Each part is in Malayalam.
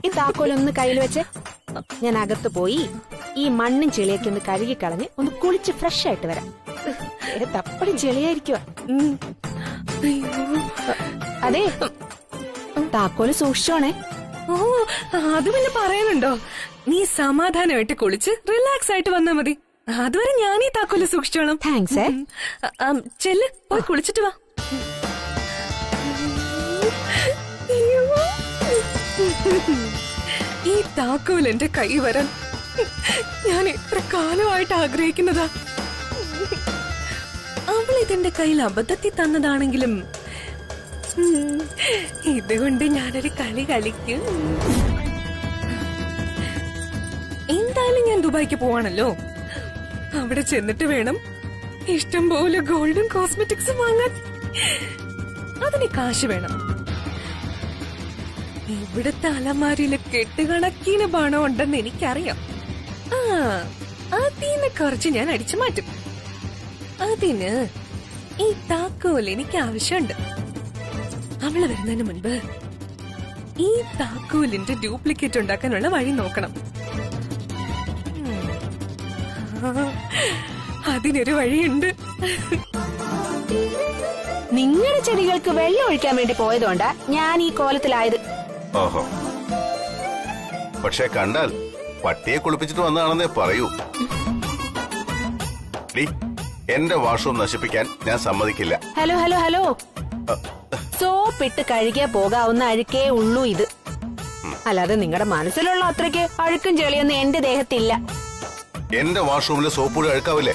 ഈ താക്കോലൊന്ന് കയ്യിൽ വെച്ച് ഞാൻ അകത്ത് പോയി ഈ മണ്ണും ചെളിയൊക്കെ ഒന്ന് കഴുകിക്കളഞ്ഞ് ഒന്ന് കുളിച്ച് ഫ്രഷ് ആയിട്ട് വരാം. തപ്പടി ചെളിയായിരിക്കുവാ. അതെ, താക്കോല് സൂക്ഷിച്ചോണേ. ഓ, അത് പിന്നെ പറയാനുണ്ടോ? നീ സമാധാനമായിട്ട് കുളിച്ച് റിലാക്സ് ആയിട്ട് വന്നാ മതി. അതുവരെ ഞാൻ ഈ താക്കോല് സൂക്ഷിച്ചോളാം. താങ്ക്സ്. ചെല്ല്, പോയി കുളിച്ചിട്ട് വാ. ഈ താക്കോൽ എന്റെ കൈ വരാൻ ഞാൻ എത്ര കാലമായിട്ട് ആഗ്രഹിക്കുന്നതാ. അവൾ ഇതെന്റെ കയ്യിൽ അബദ്ധത്തിൽ തന്നതാണെങ്കിലും ഇതുകൊണ്ട് ഞാനൊരു കളി കളിക്കും. എന്തായാലും ഞാൻ ദുബായിക്ക് പോവാണല്ലോ. അവിടെ ചെന്നിട്ട് വേണം ഇഷ്ടം പോലെ ഗോൾഡും കോസ്മെറ്റിക്സും വാങ്ങാൻ. അതിന് കാശ് വേണം. ഇവിടുത്തെ അലമാരിയില് കെട്ടുകണക്കിന് പണം ഉണ്ടെന്ന് എനിക്കറിയാം. അതിന്ന് കുറച്ച് ഞാൻ അടിച്ചു മാറ്റും. അതിന് ഈ താക്കോൽ എനിക്ക് ആവശ്യമുണ്ട്. അവള് വരുന്നതിന് മുൻപ് ഈ താക്കോലിന്റെ ഡ്യൂപ്ലിക്കേറ്റ് ഉണ്ടാക്കാനുള്ള വഴി നോക്കണം. അതിനൊരു വഴിയുണ്ട്. നിങ്ങളുടെ ചെടികൾക്ക് വെള്ളം ഒഴിക്കാൻ വേണ്ടി പോയതുകൊണ്ടാ ഞാൻ ഈ കോലത്തിലായത്. ഓഹോ, പക്ഷെ കണ്ടാൽ പട്ടിയെ കുളിപ്പിച്ചിട്ട് വന്നതാണെന്നേ പറയൂ. എന്റെ വാഷ്റൂം നശിപ്പിക്കാൻ ഞാൻ സമ്മതിക്കില്ല. ഹലോ ഹലോ ഹലോ, സോപ്പിട്ട് കഴുകിയാ പോകാവുന്ന അഴുക്കേ ഉള്ളൂ ഇത്. അല്ലാതെ നിങ്ങളുടെ മനസ്സിലുള്ള അത്രയ്ക്ക് അഴുക്കും ചെളിയൊന്നും എന്റെ ദേഹത്തില്ല. എന്റെ വാഷ്റൂമില് സോപ്പ് അഴുക്കാവില്ലേ?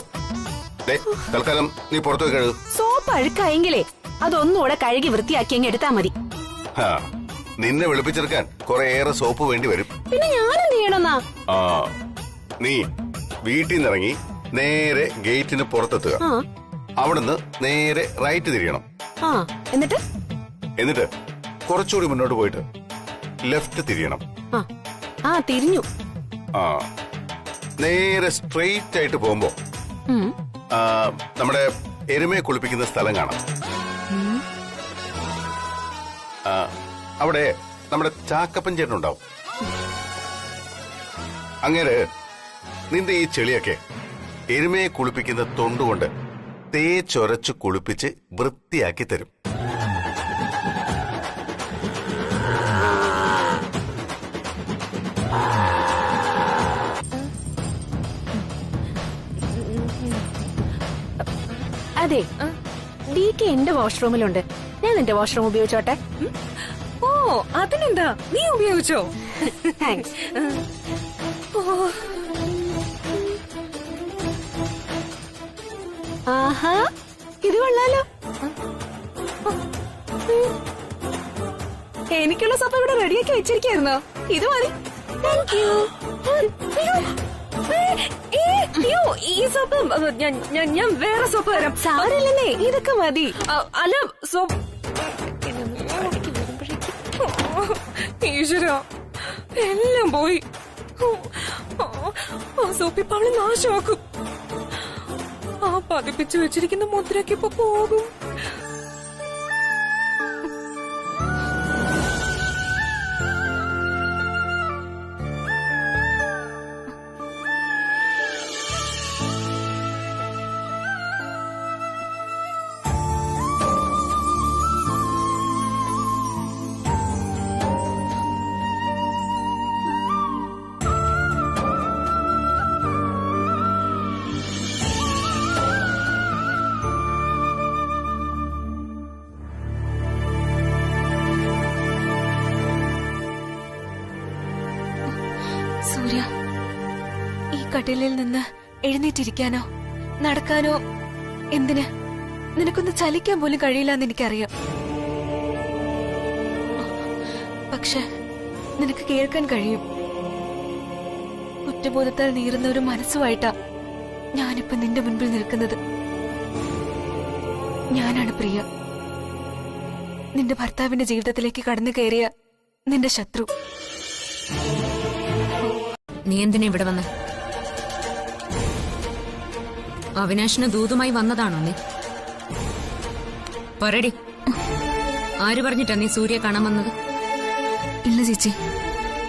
തൽക്കാലം നീ പുറത്തു കഴുകും. സോപ്പ് അഴുക്കായെങ്കിലേ അതൊന്നുകൂടെ കഴുകി വൃത്തിയാക്കി എടുത്താ മതി. നിന്നെ വെളുപ്പിച്ചെടുക്കാൻ കുറേയേറെ സോപ്പ് വേണ്ടി വരും. പിന്നെ ഞാനെന്ത് ചെയ്യണമെന്നാ? നീ വീട്ടിൽ നിന്നിറങ്ങി നേരെ ഗേറ്റിന് പുറത്തെത്തുക. അവിടുന്ന് നേരെ റൈറ്റ് തിരിയണം. എന്നിട്ട് കുറച്ചുകൂടി മുന്നോട്ട് പോയിട്ട് ലെഫ്റ്റ് തിരിയണം. തിരിഞ്ഞു. നേരെ സ്ട്രെയിറ്റ് ആയിട്ട് പോകുമ്പോ നമ്മുടെ എരുമയെ കുളിപ്പിക്കുന്ന സ്ഥലം കാണാം. അവിടെ നമ്മുടെ ചാക്കപ്പൻ ചേട്ടനുണ്ടാവും. അങ്ങനെ നിന്റെ ഈ ചെളിയൊക്കെ എരുമയെ കുളിപ്പിക്കുന്ന തൊണ്ടുകൊണ്ട് തേച്ചൊരച്ച് കുളിപ്പിച്ച് വൃത്തിയാക്കി തരും. അതെ, ഡിക്ക് എന്റെ വാഷ്റൂമിലുണ്ട്. ഞാൻ നിന്റെ വാഷ്റൂം ഉപയോഗിച്ചോട്ടെ? ഓ, അതിനെന്താ, നീ ഉപയോഗിച്ചോ? താങ്ക്സ്. ആഹാ, ഇത് കൊള്ളാലോ. എനിക്കുള്ള സോപ്പ് ഇവിടെ റെഡിയാക്കി വെച്ചിരിക്കായിരുന്നോ? ഇത് മതി. Thank you. ഈ സോപ്പ് ഞാൻ വേറെ സോപ്പ് തരാം. സാരില്ലെന്നേ, ഇതൊക്കെ മതി. അല്ല, സോപ്പ് ഈശ്വര, എല്ലാം പോയി. ആ സോപ്പിപ്പ അവള് നാശമാക്കും. ആ പതിപ്പിച്ചു വെച്ചിരിക്കുന്ന മുദ്രക്ക് ഇപ്പൊ പോകും. സൂര്യ, ഈ കട്ടിലിൽ നിന്ന് എഴുന്നേറ്റിരിക്കാനോ നടക്കാനോ എന്തിന്? നിനക്കൊന്ന് ചലിക്കാൻ പോലും കഴിയില്ലെന്ന് എനിക്കറിയാം. പക്ഷെ നിനക്ക് കേൾക്കാൻ കഴിയും. കുറ്റബോധത്താൽ നീറുന്ന ഒരു മനസ്സുമായിട്ടാ ഞാനിപ്പോ നിന്റെ മുൻപിൽ നിൽക്കുന്നത്. ഞാനാണ് പ്രിയ, നിന്റെ ഭർത്താവിന്റെ ജീവിതത്തിലേക്ക് കടന്നു കയറിയ നിന്റെ ശത്രു. നീ എന്തിനാ ഇവിടെ വന്ന്? അവിനാശിന് ദൂതുമായി വന്നതാണോ നീ? പറയടി, ആര് പറഞ്ഞിട്ടാ നീ സൂര്യ കാണാൻ വന്നത്? ഇല്ല ചേച്ചി,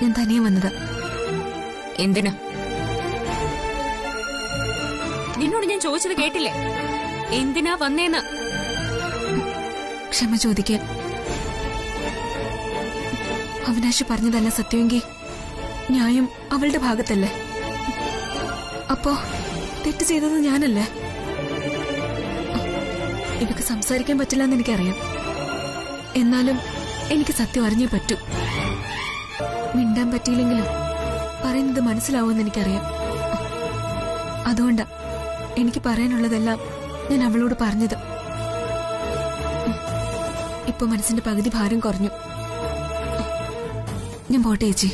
ഞാൻ തനിയെ വന്നതാ. എന്തിനാ? നിന്നോട് ഞാൻ ചോദിച്ചത് കേട്ടില്ലേ? എന്തിനാ വന്നേന്ന്? ക്ഷമ ചോദിക്കാൻ. അവിനാശ് പറഞ്ഞതല്ല സത്യമെങ്കിൽ ന്യായം അവളുടെ ഭാഗത്തല്ലേ? അപ്പോ തെറ്റ് ചെയ്തത് ഞാനല്ലേ? ഇവക്ക് സംസാരിക്കാൻ പറ്റില്ലെന്ന് എനിക്കറിയാം. എന്നാലും എനിക്ക് സത്യം അറിഞ്ഞേ പറ്റൂ. മിണ്ടാൻ പറ്റിയില്ലെങ്കിലും പറയുന്നത് മനസ്സിലാവുമെന്ന് എനിക്കറിയാം. അതുകൊണ്ടാ എനിക്ക് പറയാനുള്ളതെല്ലാം ഞാൻ അവളോട് പറഞ്ഞത്. ഇപ്പൊ മനസ്സിന്റെ പകുതി ഭാരം കുറഞ്ഞു. ഞാൻ പോട്ടെ ചേച്ചി.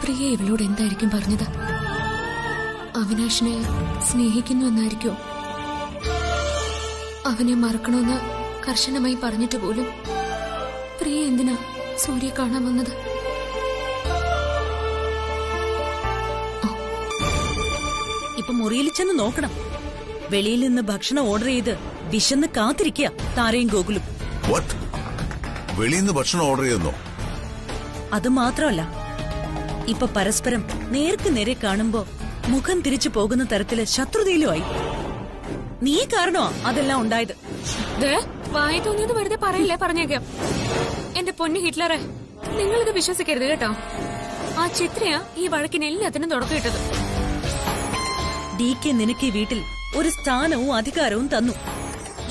പ്രിയ ഇവളോട് എന്തായിരിക്കും പറഞ്ഞത്? അവിനാശിനെ സ്നേഹിക്കുന്നു എന്നായിരിക്കോ? അവനെ മറക്കണമെന്ന് കർശനമായി പറഞ്ഞിട്ട് പോലും പ്രിയ എന്തിനാ സൂര്യ കാണാൻ വന്നത്? ഇപ്പൊ മുറിയിൽ ചെന്ന് നോക്കണം. വെളിയിൽ നിന്ന് ഭക്ഷണം ഓർഡർ ചെയ്ത് വിശന്ന് കാത്തിരിക്കുക താരയും ഗോകുലും. വെളിയിൽ നിന്ന് ഭക്ഷണം ഓർഡർ ചെയ്യുന്നോ? അത് മാത്രമല്ല, ഇപ്പൊ പരസ്പരം നേർക്ക് നേരെ കാണുമ്പോ മുഖം തിരിച്ചു പോകുന്ന തരത്തില് ശത്രുതയിലുമായി. നീ കാരണമാ അതെല്ലാം ഉണ്ടായത്. വായ തോന്നിയത് വെറുതെ പറയില്ലേ, പറഞ്ഞേക്കാം. എന്റെ പൊന്നു ഹിറ്റ്ലറെ, നിങ്ങളിത് വിശ്വസിക്കരുത് കേട്ടോ. ആ ചിത്രയാ ഈ വഴക്കിന് എല്ലാത്തിനും തുടക്കമിട്ടത്. DK നിനക്ക് ഈ വീട്ടിൽ ഒരു സ്ഥാനവും അധികാരവും തന്നു.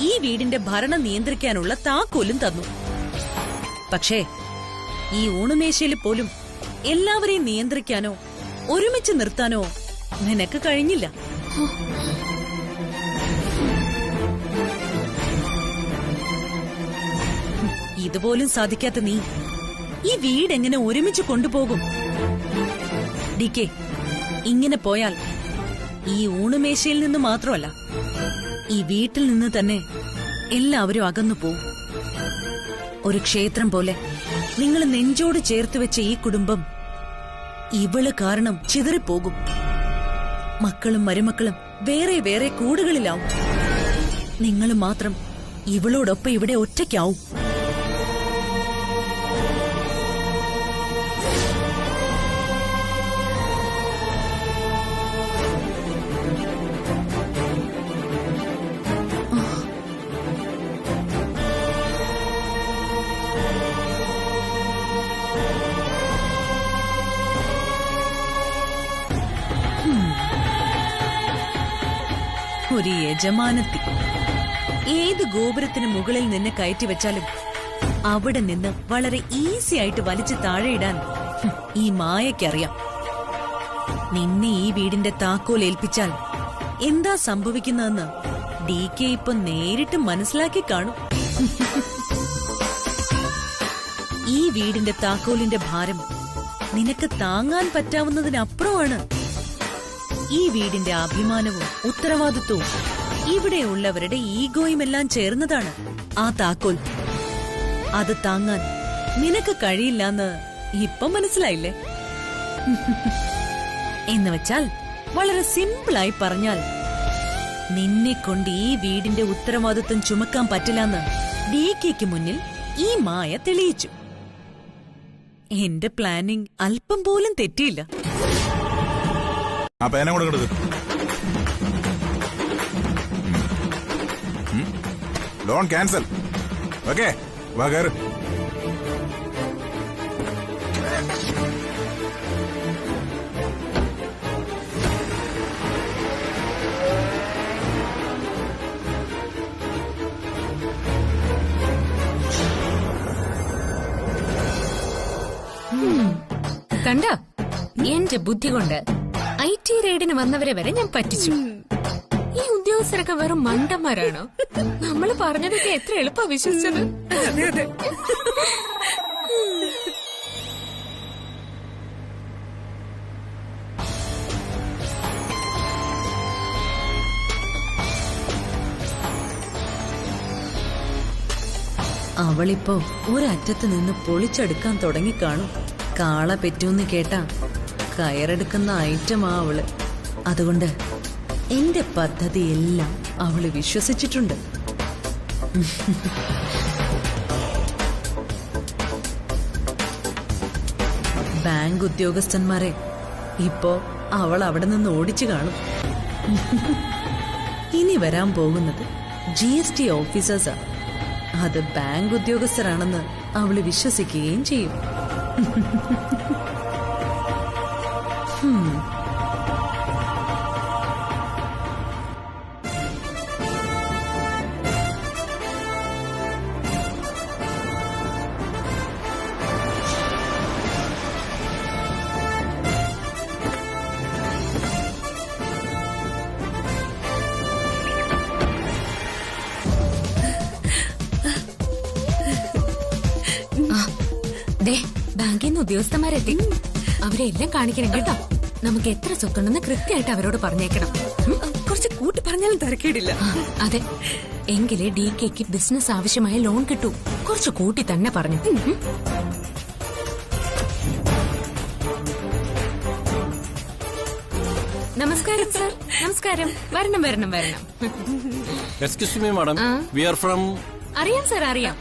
ഈ വീടിന്റെ ഭരണം നിയന്ത്രിക്കാനുള്ള താക്കോലും തന്നു. പക്ഷേ ഈ ഊണുമേശയിൽ പോലും എല്ലാവരെയും നിയന്ത്രിക്കാനോ ഒരുമിച്ച് നിർത്താനോ നിനക്ക് കഴിഞ്ഞില്ല. ഇതുപോലും സാധിക്കാത്ത നീ ഈ വീടെങ്ങനെ ഒരുമിച്ച് കൊണ്ടുപോകും? DK, ഇങ്ങനെ പോയാൽ ഈ ഊണുമേശയിൽ നിന്ന് മാത്രമല്ല, ഈ വീട്ടിൽ നിന്ന് തന്നെ എല്ലാവരും അകന്നു പോവും. ഒരു ക്ഷേത്രം പോലെ നിങ്ങൾ നെഞ്ചോട് ചേർത്ത് വെച്ച ഈ കുടുംബം ഇവള് കാരണം ചിതറിപ്പോകും. മക്കളും മരുമക്കളും വേറെ വേറെ കൂടുകളിലാവും. നിങ്ങൾ മാത്രം ഇവളോടൊപ്പം ഇവിടെ ഒറ്റയ്ക്കാവും. ഒരു യജമാനത്തി ഏത് ഗോപുരത്തിന് മുകളിൽ നിന്ന് കയറ്റി വെച്ചാലും അവിടെ നിന്ന് വളരെ ഈസി ആയിട്ട് വലിച്ചു താഴെയിടാൻ ഈ മായയ്ക്കറിയാം. നിന്നെ ഈ വീടിന്റെ താക്കോൽ ഏൽപ്പിച്ചാൽ എന്താ സംഭവിക്കുന്നതെന്ന് DK ഇപ്പൊ നേരിട്ട് മനസ്സിലാക്കി കാണും. ഈ വീടിന്റെ താക്കോലിന്റെ ഭാരം നിനക്ക് താങ്ങാൻ പറ്റാവുന്നതിനപ്പുറമാണ്. ഈ വീടിന്റെ അഭിമാനവും ഉത്തരവാദിത്വവും ഇവിടെയുള്ളവരുടെ ഈഗോയും എല്ലാം ചേർന്നതാണ് ആ താക്കോൽ. അത് താങ്ങാൻ നിനക്ക് കഴിയില്ലെന്ന് ഇപ്പൊ മനസ്സിലായില്ലേ? എന്ന് വെച്ചാൽ വളരെ സിമ്പിളായി പറഞ്ഞാൽ, നിന്നെ കൊണ്ട് ഈ വീടിന്റെ ഉത്തരവാദിത്വം ചുമക്കാൻ പറ്റില്ലെന്ന് DKക്ക് മുന്നിൽ ഈ മായ തെളിയിച്ചു. എന്റെ പ്ലാനിംഗ് അല്പം പോലും തെറ്റിയില്ല. ആ പേന കൂടെ കൊടുക്ക്. Loan cancel. ഓക്കെ, വാ കേറ്. കണ്ട എന്റെ ബുദ്ധി കൊണ്ട് IT റെയ്ഡിന് വന്നവരെ വരെ ഞാൻ പറ്റിച്ചു. ഈ ഉദ്യോഗസ്ഥരൊക്കെ വെറും മണ്ടന്മാരാണോ? നമ്മള് പറഞ്ഞതൊക്കെ എത്ര എളുപ്പ വിശ്വസിച്ചത്. അതെ അതെ. അവളിപ്പോ ഒരറ്റത്ത് നിന്ന് പൊളിച്ചെടുക്കാൻ തുടങ്ങിക്കാണും. കാള പെറ്റൂന്ന് കേട്ടാ കയറെടുക്കുന്ന ഐറ്റമാ അവള്. അതുകൊണ്ട് എന്റെ പദ്ധതിയെല്ലാം അവള് വിശ്വസിച്ചിട്ടുണ്ട്. ബാങ്ക് ഉദ്യോഗസ്ഥന്മാരെ ഇപ്പോ അവൾ അവിടെ നിന്ന് ഓടിച്ചു കാണും. ഇനി വരാൻ പോകുന്നത് GST ഓഫീസേഴ്സാ. അത് ബാങ്ക് ഉദ്യോഗസ്ഥരാണെന്ന് അവള് വിശ്വസിക്കുകയും ചെയ്യും. ബാങ്കിൽ നിന്ന് ഉദ്യോഗസ്ഥന്മാരെത്തി. അവരെല്ലാം കാണിക്കണം കേട്ടോ. നമുക്ക് എത്ര സ്വത്തുണ്ടെന്ന് കൃത്യമായിട്ട് അവരോട് പറഞ്ഞേക്കണം. കുറച്ച് കൂട്ടി പറഞ്ഞാലും തിരക്കേടില്ല. അതെ, എങ്കിലേ DKക്ക് ബിസിനസ് ആവശ്യമായ ലോൺ കിട്ടൂ. കുറച്ച് കൂട്ടി തന്നെ പറഞ്ഞു. നമസ്കാരം സർ. നമസ്കാരം. വരണം വരണം വരണം. Excuse me madam, we are from. അറിയാം സർ, അറിയാം.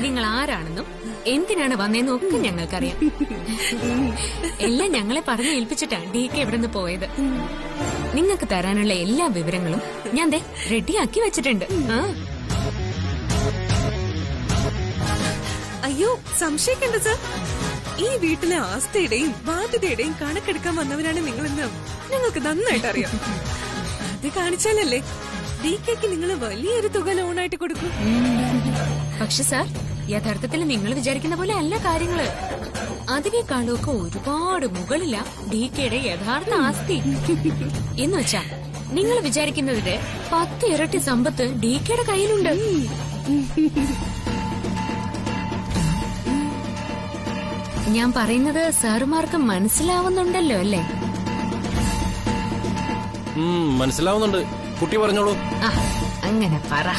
നിങ്ങൾ ആരാണെന്നും എന്തിനാണ് വന്നതെന്നും ഒക്കെ ഞങ്ങൾക്കറിയാം. എല്ലാം ഞങ്ങളെ പറഞ്ഞു ഏൽപ്പിച്ചിട്ടാണ് DK ഇവിടെ നിന്ന് പോയത്. നിങ്ങൾക്ക് തരാനുള്ള എല്ലാ വിവരങ്ങളും ഞാൻ റെഡിയാക്കി വെച്ചിട്ടുണ്ട്. അയ്യോ, സംശയിക്കണ്ട സർ. ഈ വീട്ടിലെ ആസ്തിയുടെയും ബാധ്യതയുടെയും കണക്കെടുക്കാൻ വന്നവരാണ് നിങ്ങളെന്ന് ഞങ്ങൾക്ക് നന്നായിട്ട് അറിയാം. അത് കാണിച്ചാലല്ലേ DKക്ക് നിങ്ങൾ വലിയൊരു തുക ലോണായിട്ട് കൊടുക്കും. പക്ഷെ സാർ, യഥാർത്ഥത്തിൽ നിങ്ങൾ വിചാരിക്കുന്ന പോലെ അല്ല കാര്യങ്ങള്. അതിനേക്കാളൊക്കെ ഒരുപാട് മുകളില DKയുടെ യഥാർത്ഥ ആസ്തി. എന്ന് വെച്ചാ നിങ്ങൾ വിചാരിക്കുന്നതിന്റെ 10 ഇരട്ടി സമ്പത്ത് DKയുടെ കയ്യിലുണ്ട്. ഞാൻ പറയുന്നത് സാറുമാർക്ക് മനസ്സിലാവുന്നുണ്ടല്ലോ അല്ലേ? മനസ്സിലാവുന്നുണ്ട്. കുട്ടി പറഞ്ഞോളൂ. അങ്ങനെ പറ.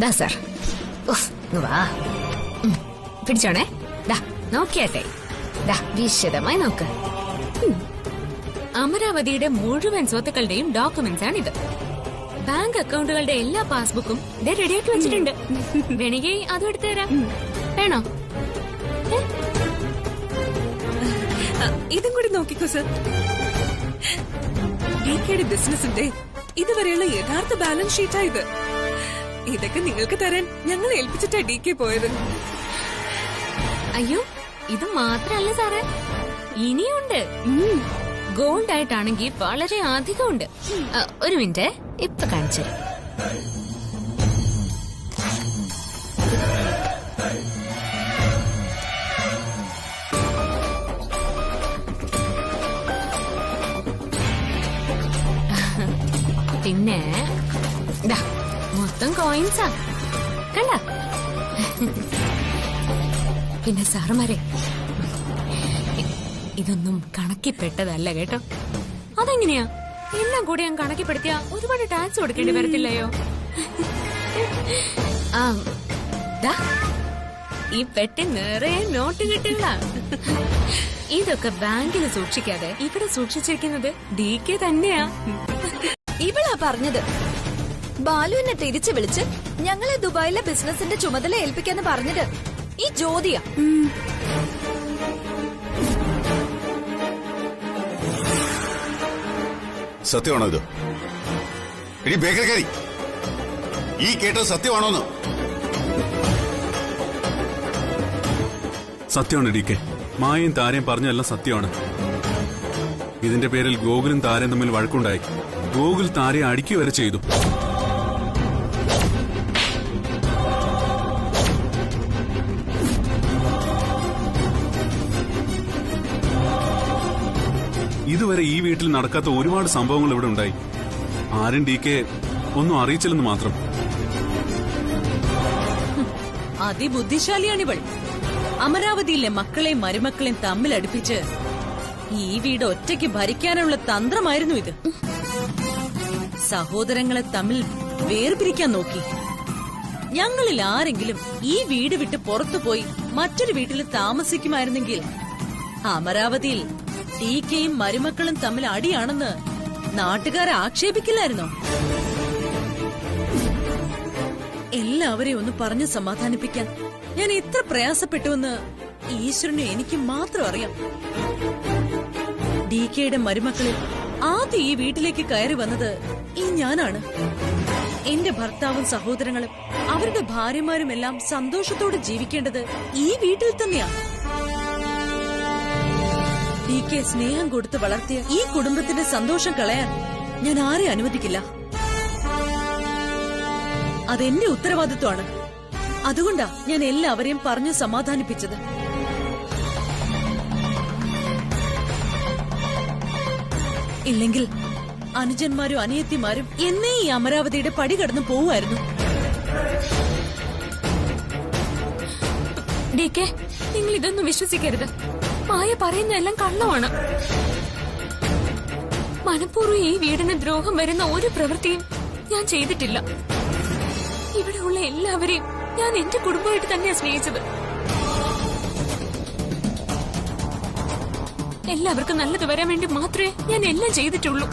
ദാ സാർ, വാ, പിടിച്ചോണേ. നോക്കിയാട്ടെ, വിശദമായി നോക്ക്. അമരാവതിയുടെ മുഴുവൻ സ്വത്തുക്കളുടെയും ഡോക്യുമെന്റ്സ് ആണിത്. ബാങ്ക് അക്കൗണ്ടുകളുടെ എല്ലാ പാസ്ബുക്കും റെഡിയാക്കി വെച്ചിട്ടുണ്ട്. വേണമെങ്കിൽ അതും എടുത്തു തരാം. വേണോ? ഇതും കൂടി നോക്കിക്കോ സർ. DKയുടെ ബിസിനസിന്റെ ഇതുവരെയുള്ള യഥാർത്ഥ ബാലൻസ് ഷീറ്റാ ഇത്. ഇതൊക്കെ നിങ്ങൾക്ക് തരാൻ ഞങ്ങൾ ഏൽപ്പിച്ചിട്ടാ DK പോയത്. അയ്യോ, ഇത് മാത്രല്ല സാറേ, ഇനിയുണ്ട്. ഗോൾഡ് ആയിട്ടാണെങ്കിൽ വളരെ അധികമുണ്ട്. ഒരു മിനിറ്റ്, ഇപ്പൊ കാണിച്ചു. പിന്നെ മൊത്തം കോയിൻസാ കണ്ട. പിന്നെ സാറുമാരെ, ഇതൊന്നും കണക്കിപ്പെട്ടതല്ല കേട്ടോ. അതെങ്ങനെയാ? എല്ലാം കൂടി ഞാൻ കണക്കിപ്പെടുത്തിയ ഒരുപാട് ടാക്സ് കൊടുക്കേണ്ടി വരത്തില്ലയോ? ഈ പെട്ടി നിറയെ നോട്ട് കിട്ടുക. ഇതൊക്കെ ബാങ്കിൽ സൂക്ഷിക്കാതെ ഇവിടെ സൂക്ഷിച്ചിരിക്കുന്നത് DK തന്നെയാ. ഇവളാ പറഞ്ഞത്. ബാലുവിനെ തിരിച്ചു വിളിച്ച് ഞങ്ങളെ ദുബായിലെ ബിസിനസിന്റെ ചുമതല ഏൽപ്പിക്കാന്ന് പറഞ്ഞത് ഈ ജ്യോതിയാ. സത്യമാണോ ഇത്? ഇനി ബേക്കറി ഈ കേട്ടത് സത്യമാണോന്ന്? സത്യമാണ് DK. മായയും താരയും പറഞ്ഞതെല്ലാം സത്യമാണ്. ഇതിന്റെ പേരിൽ ഗോകുലും താരയും തമ്മിൽ വഴക്കുണ്ടായി. ഗോകുൽ താരയെ അടിക്കുക വരെ ചെയ്തു. ഇതുവരെ ഈ വീട്ടിൽ നടക്കാത്ത ഒരുപാട് സംഭവങ്ങൾ ഇവിടെ ഉണ്ടായി. ആരും DK ഒന്നും അറിയിച്ചില്ലെന്ന് മാത്രം. അതിബുദ്ധിശാലിയാണിവൾ. അമരാവതിയിലെ മക്കളെയും മരുമക്കളെയും തമ്മിൽ അടുപ്പിച്ച് ഈ വീട് ഒറ്റയ്ക്ക് ഭരിക്കാനുള്ള തന്ത്രമായിരുന്നു ഇത്. സഹോദരങ്ങളെ തമ്മിൽ വേർപിരിക്കാൻ നോക്കി. ഞങ്ങളിൽ ആരെങ്കിലും ഈ വീട് വിട്ട് പുറത്തുപോയി മറ്റൊരു വീട്ടിൽ താമസിക്കുമായിരുന്നെങ്കിൽ അമരാവതിയിൽ DKയും മരുമക്കളും തമ്മിൽ അടിയാണെന്ന് നാട്ടുകാരെ ആക്ഷേപിക്കില്ലായിരുന്നോ? എല്ലാവരെയും ഒന്ന് പറഞ്ഞു സമാധാനിപ്പിക്കാൻ ഞാൻ എത്ര പ്രയാസപ്പെട്ടുവെന്ന് ഈശ്വരനും എനിക്ക് മാത്രം അറിയാം. DKയുടെ മരുമക്കളിൽ ആദ്യം ഈ വീട്ടിലേക്ക് കയറി വന്നത് ഈ ഞാനാണ്. എന്റെ ഭർത്താവും സഹോദരങ്ങളും അവരുടെ ഭാര്യമാരും എല്ലാം സന്തോഷത്തോടെ ജീവിക്കേണ്ടത് ഈ വീട്ടിൽ തന്നെയാണ്. DK സ്നേഹം കൊടുത്ത് വളർത്തിയ ഈ കുടുംബത്തിന്റെ സന്തോഷം കളയാൻ ഞാൻ ആരെ അനുവദിക്കില്ല. അതെന്റെ ഉത്തരവാദിത്വമാണ്. അതുകൊണ്ടാ ഞാൻ എല്ലാവരെയും പറഞ്ഞു സമാധാനിപ്പിച്ചത്. ഇല്ലെങ്കിൽ അനുജന്മാരും അനിയത്തിമാരും എന്നേ ഈ അമരാവതിയുടെ പടി കടന്നു പോവുമായിരുന്നു. DK, നിങ്ങൾ ഇതൊന്നും വിശ്വസിക്കരുത്. മായ പറയുന്നതെല്ലാം കള്ളമാണ്. മനഃപൂർവ്വം ഈ വീടിന് ദ്രോഹം വരുന്ന ഒരു പ്രവൃത്തിയും ഞാൻ ചെയ്തിട്ടില്ല. ഇവിടെയുള്ള എല്ലാവരെയും ഞാൻ എന്റെ കുടുംബമായിട്ട് തന്നെയാണ് സ്നേഹിച്ചത്. എല്ലാവർക്കും നല്ലത് വരാൻ വേണ്ടി മാത്രമേ ഞാൻ എല്ലാം ചെയ്തിട്ടുള്ളൂ.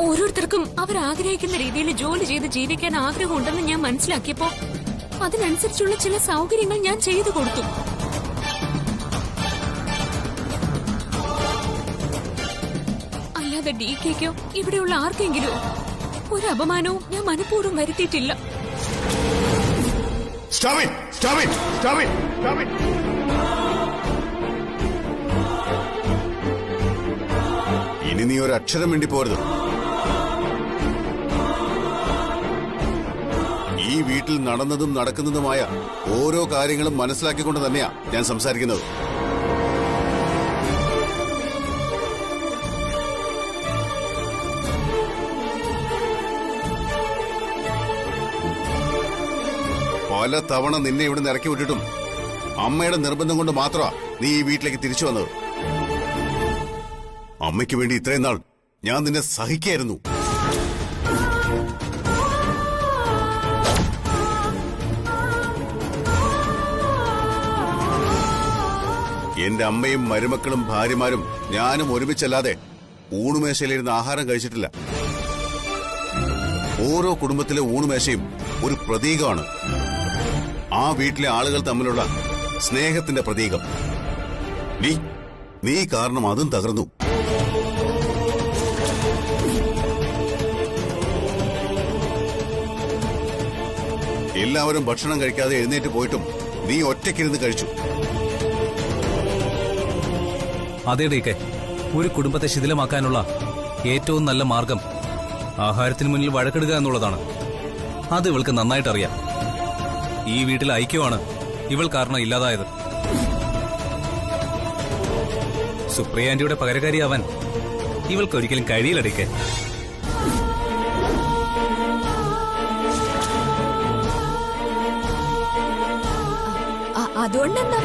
ഓരോരുത്തർക്കും അവർ ആഗ്രഹിക്കുന്ന രീതിയിൽ ജോലി ചെയ്ത് ജീവിക്കാൻ ആഗ്രഹമുണ്ടെന്ന് ഞാൻ മനസ്സിലാക്കിയപ്പോ അതിനനുസരിച്ചുള്ള ചില സൗകര്യങ്ങൾ ഞാൻ ചെയ്തു കൊടുത്തു. അല്ലാതെ DKക്കോ ഇവിടെയുള്ള ആർക്കെങ്കിലും ഒരു അപമാനവും ഞാൻ മനഃപൂർവ്വം വരുത്തിയിട്ടില്ല. ഇനി നീ ഒരു അക്ഷരം വേണ്ടി പോരുത്. ഈ വീട്ടിൽ നടന്നതും നടക്കുന്നതുമായ ഓരോ കാര്യങ്ങളും മനസ്സിലാക്കിക്കൊണ്ട് തന്നെയാ ഞാൻ സംസാരിക്കുന്നത്. പല തവണ നിന്നെ ഇവിടെ ഇറക്കി വിട്ടിട്ടും അമ്മയുടെ നിർബന്ധം കൊണ്ട് മാത്രമാ നീ ഈ വീട്ടിലേക്ക് തിരിച്ചു വന്നത്. അമ്മയ്ക്ക് വേണ്ടി ഇത്രയും നാൾ ഞാൻ നിന്നെ സഹിക്കായിരുന്നു. എന്റെ അമ്മയും മരുമക്കളും ഭാര്യമാരും ഞാനും ഒരുമിച്ചല്ലാതെ ഊണുമേശയിലിരുന്ന് ആഹാരം കഴിച്ചിട്ടില്ല. ഓരോ കുടുംബത്തിലെ ഊണുമേശയും ഒരു പ്രതീകമാണ്. ആ വീട്ടിലെ ആളുകൾ തമ്മിലുള്ള സ്നേഹത്തിന്റെ പ്രതീകം. നീ കാരണം അതും തകർന്നു. എല്ലാവരും ഭക്ഷണം കഴിക്കാതെ എഴുന്നേറ്റ് പോയിട്ടും നീ ഒറ്റയ്ക്കിരുന്ന് കഴിച്ചു. അതേ DK, ഒരു കുടുംബത്തെ ശിഥിലമാക്കാനുള്ള ഏറ്റവും നല്ല മാർഗം ആഹാരത്തിന് മുന്നിൽ വഴക്കിടുക എന്നുള്ളതാണ്. അത് ഇവൾക്ക് നന്നായിട്ടറിയാം. ഈ വീട്ടിൽ ഐക്യമാണ് ഇവൾ കാരണം ഇല്ലാതായത്. സുപ്രിയ ആന്റിയുടെ പകരക്കാരിയാവാൻ ഇവൾക്കൊരിക്കലും കഴിയില്ല DK. അതുകൊണ്ടെന്താ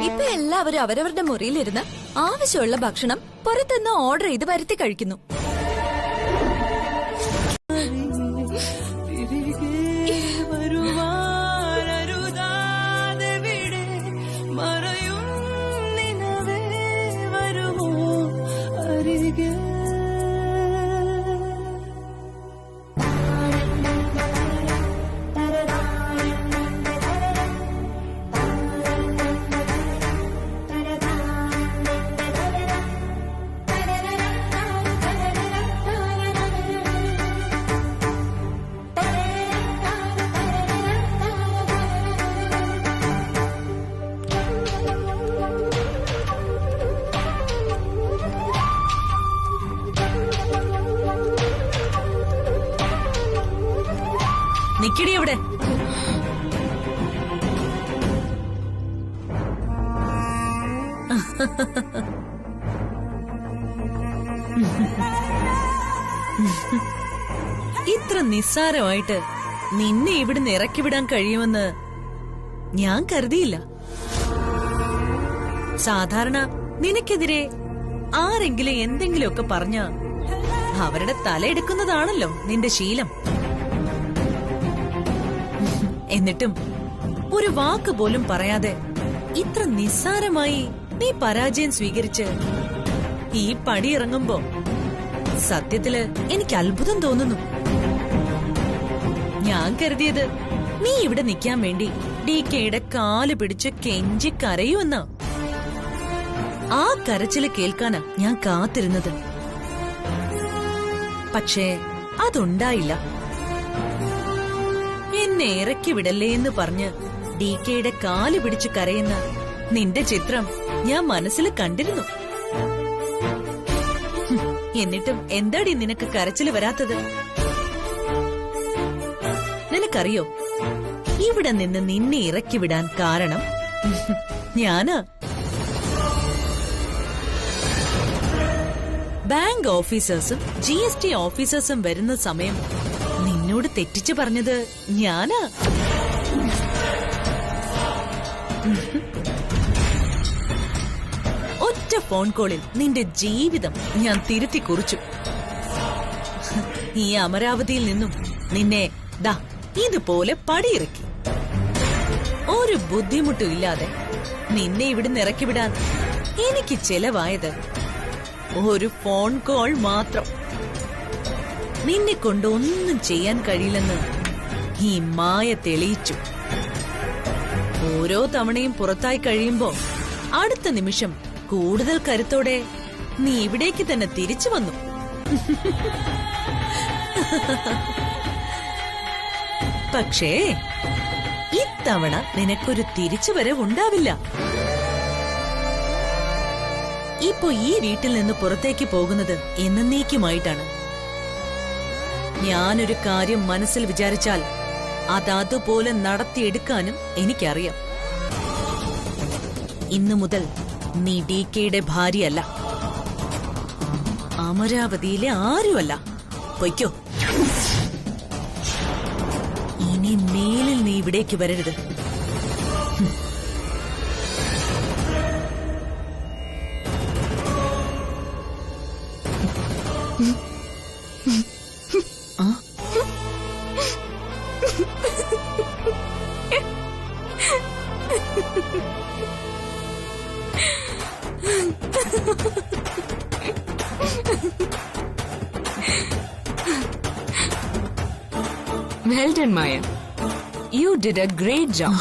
ഇപ്പൊ എല്ലാവരും അവരവരുടെ മുറിയിലിരുന്ന് ആവശ്യമുള്ള ഭക്ഷണം പുറത്തുനിന്ന് ഓർഡർ ചെയ്ത് വരുത്തി കഴിക്കുന്നു. നിക്കടി അവിടെ. ഇത്ര നിസ്സാരമായിട്ട് നിന്നെ ഇവിടുന്ന് ഇറക്കി വിടാൻ കഴിയുമെന്ന് ഞാൻ കരുതിയില്ല. സാധാരണ നിനക്കെതിരെ ആരെങ്കിലും എന്തെങ്കിലുമൊക്കെ പറഞ്ഞ അവരുടെ തലയെടുക്കുന്നതാണല്ലോ നിന്റെ ശീലം. എന്നിട്ടും ഒരു വാക്ക് പോലും പറയാതെ ഇത്ര നിസ്സാരമായി നീ പരാജയം സ്വീകരിച്ച് ഈ പടിയിറങ്ങുമ്പോ സത്യത്തില് എനിക്ക് അത്ഭുതം തോന്നുന്നു. ഞാൻ കരുതിയത് നീ ഇവിടെ നിൽക്കാൻ വേണ്ടി DKയുടെ കാല് പിടിച്ച് കെഞ്ചി കരയുമെന്നാ. ആ കരച്ചില് കേൾക്കാനാ ഞാൻ കാത്തിരുന്നത്. പക്ഷേ അതുണ്ടായില്ല. എന്നെ ഇറക്കി വിടല്ലേ എന്ന് പറഞ്ഞ് DKയുടെ കാല് പിടിച്ച് കരയുന്ന നിന്റെ ചിത്രം ഞാൻ മനസ്സിൽ കണ്ടിരുന്നു. എന്നിട്ടും എന്താടി നിനക്ക് കരച്ചില് വരാത്തത്? നിനക്കറിയോ, ഇവിടെ നിന്ന് നിന്നെ ഇറക്കി വിടാൻ കാരണം ഞാനാ. ബാങ്ക് ഓഫീസേഴ്സും GST ഓഫീസേഴ്സും വരുന്ന സമയം നിന്നോട് തെറ്റിച്ച് പറഞ്ഞത് ഞാനാ. ഒറ്റ ഫോൺ കോളിൽ നിന്റെ ജീവിതം ഞാൻ തിരുത്തി കുറിച്ചു. ഈ അമരാവതിയിൽ നിന്നും നിന്നെ ദാ ഇതുപോലെ പടിയിറക്കി. ഒരു ബുദ്ധിമുട്ടും ഇല്ലാതെ നിന്നെ ഇവിടുന്ന് ഇറക്കിവിടാൻ എനിക്ക് ചെലവായത് ഒരു ഫോൺ കോൾ മാത്രം. നിന്നെ കൊണ്ട് ഒന്നും ചെയ്യാൻ കഴിയില്ലെന്ന് ഈ മായ തെളിയിച്ചു. ഓരോ തവണയും പുറത്തായി കഴിയുമ്പോ അടുത്ത നിമിഷം കൂടുതൽ കരുത്തോടെ നീ ഇവിടേക്ക് തന്നെ തിരിച്ചു വന്നു. പക്ഷേ ഇത്തവണ നിനക്കൊരു തിരിച്ചുവരവുണ്ടാവില്ല. ഇപ്പൊ ഈ വീട്ടിൽ നിന്ന് പുറത്തേക്ക് പോകുന്നത് എന്നേക്കുമായിട്ടാണ്. ഞാനൊരു കാര്യം മനസ്സിൽ വിചാരിച്ചാൽ അതതുപോലെ നടത്തിയെടുക്കാനും എനിക്കറിയാം. ഇന്നു മുതൽ നീ DKയുടെ ഭാര്യയല്ല, അമരാവതിയിലെ ആരുമല്ല. പൊയ്ക്കോ. ഇനി മേലിൽ നീ ഇവിടേക്ക് വരരുത്. Well done, Maya. You did a great job.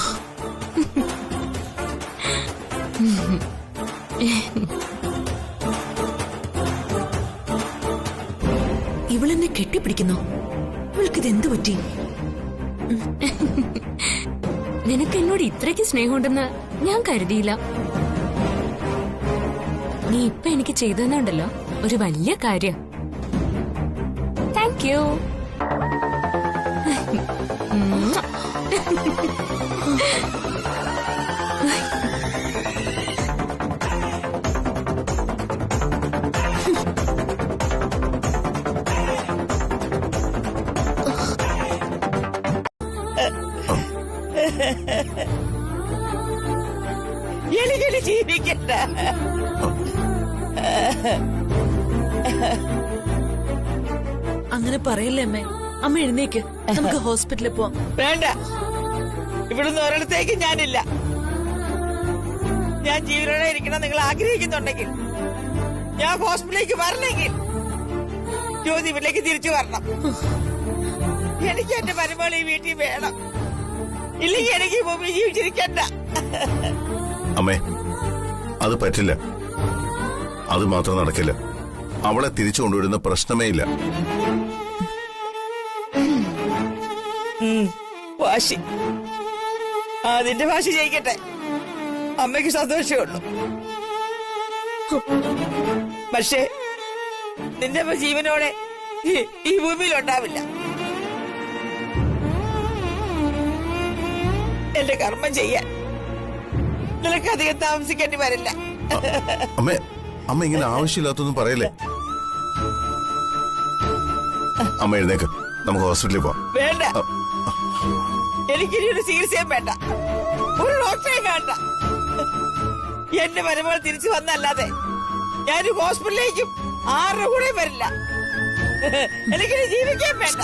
ഇവളെന്നെ കെട്ടിപ്പിടിക്കുന്നു. ഇവൾക്കിത് എന്തു പറ്റി? നിനക്ക് എന്നോട് ഇത്രയ്ക്ക് സ്നേഹമുണ്ടെന്ന് ഞാൻ കരുതിയില്ല. നീ ഇപ്പൊ എനിക്ക് ചെയ്തതെന്നുണ്ടല്ലോ ഒരു വലിയ കാര്യം. Thank you. എനിക്കിനി ജീവിക്കണ്ട. അങ്ങനെ പറയല്ലേ അമ്മേ. അമ്മ എഴുന്നേക്ക്, നമുക്ക് ഹോസ്പിറ്റലിൽ പോവാം. വേണ്ട, ഇവിടുന്ന് ഒരിടത്തേക്ക് ഞാനില്ല. ഞാൻ ജീവനോടെ ഇരിക്കണം നിങ്ങൾ ആഗ്രഹിക്കുന്നുണ്ടെങ്കിൽ, ഞാൻ ഹോസ്പിറ്റലിലേക്ക് വരണമെങ്കിൽ ജ്യോതി വീട്ടിലേക്ക് തിരിച്ചു വരണം. എനിക്ക് എന്റെ മരുമകൾ ഈ വീട്ടിൽ വേണം. ഇല്ലെങ്കിൽ എനിക്ക് ഭൂമി ജീവിച്ചിരിക്കണ്ട. അമ്മേ, അത് പറ്റില്ല. അത് മാത്രം നടക്കില്ല. അവളെ തിരിച്ചു കൊണ്ടുവരുന്ന പ്രശ്നമേ ഇല്ല. വാശി, അതിന്റെ വാശി ജയിക്കട്ടെ. അമ്മയ്ക്ക് സന്തോഷമേ ഉള്ളൂ. പക്ഷേ നിന്റെ ജീവനോടെ ഈ ഭൂമിയിൽ ഉണ്ടാവില്ല. എന്റെ കർമ്മം ചെയ്യാൻ നിനക്ക് അധികം താമസിക്കേണ്ടി വരില്ല. അമ്മ ഇങ്ങനെ ആവശ്യമില്ലാത്തൊന്നും പറയല്ലേ. അമ്മ എഴുന്നേക്ക്, നമുക്ക് ഹോസ്പിറ്റലിൽ പോവാം. വേണ്ട, എനിക്കിനി ഒരു ചികിത്സയും വേണ്ട, ഒരു ഡോക്ടറെ കാണണ്ട. എന്റെ മരുമകൾ തിരിച്ചു വന്നല്ലാതെ ഞാനൊരു ഹോസ്പിറ്റലിലേക്കും ആരുടെ കൂടെ വരില്ല. എനിക്കിനി ജീവിക്കാൻ വേണ്ട.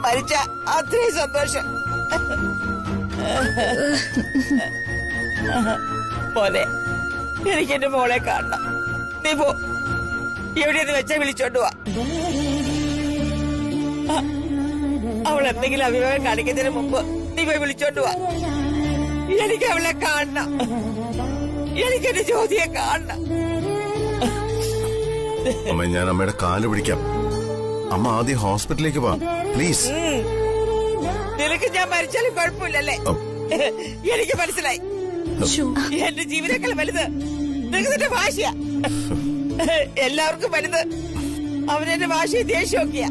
മരിച്ച അത്രയും സന്തോഷം. മോനെ, എനിക്ക് എന്റെ മോളെ കാണണം. നീ പോ, എവിടെയെന്ന് വെച്ചാ വിളിച്ചോണ്ട് പോവാ. അവൾ എന്തെങ്കിലും അഭിപ്രായം കാണിക്കുന്നതിന് മുമ്പ് നീ പോയി വിളിച്ചോണ്ട് പോവാ. എനിക്ക് അവളെ കാണണം, എനിക്കെന്റെ ജ്യോതിയെ കാണണം. അമ്മ, ഞാൻ അമ്മയുടെ കാല് പിടിക്കാം. അമ്മ ആദ്യം ഹോസ്പിറ്റലിലേക്ക് പോവാം, പ്ലീസ്. നിനക്ക് ഞാൻ മരിച്ചാലും കുഴപ്പമില്ലല്ലേ? എനിക്ക് മനസ്സിലായി. എന്റെ ജീവിതേക്കാൾ വലുത് നിനക്ക് നിന്റെ ഭാഷയാ. എല്ലാവർക്കും വലുത് അവനെന്റെ ഭാഷയെ ദേഷ്യമൊക്കെയാ.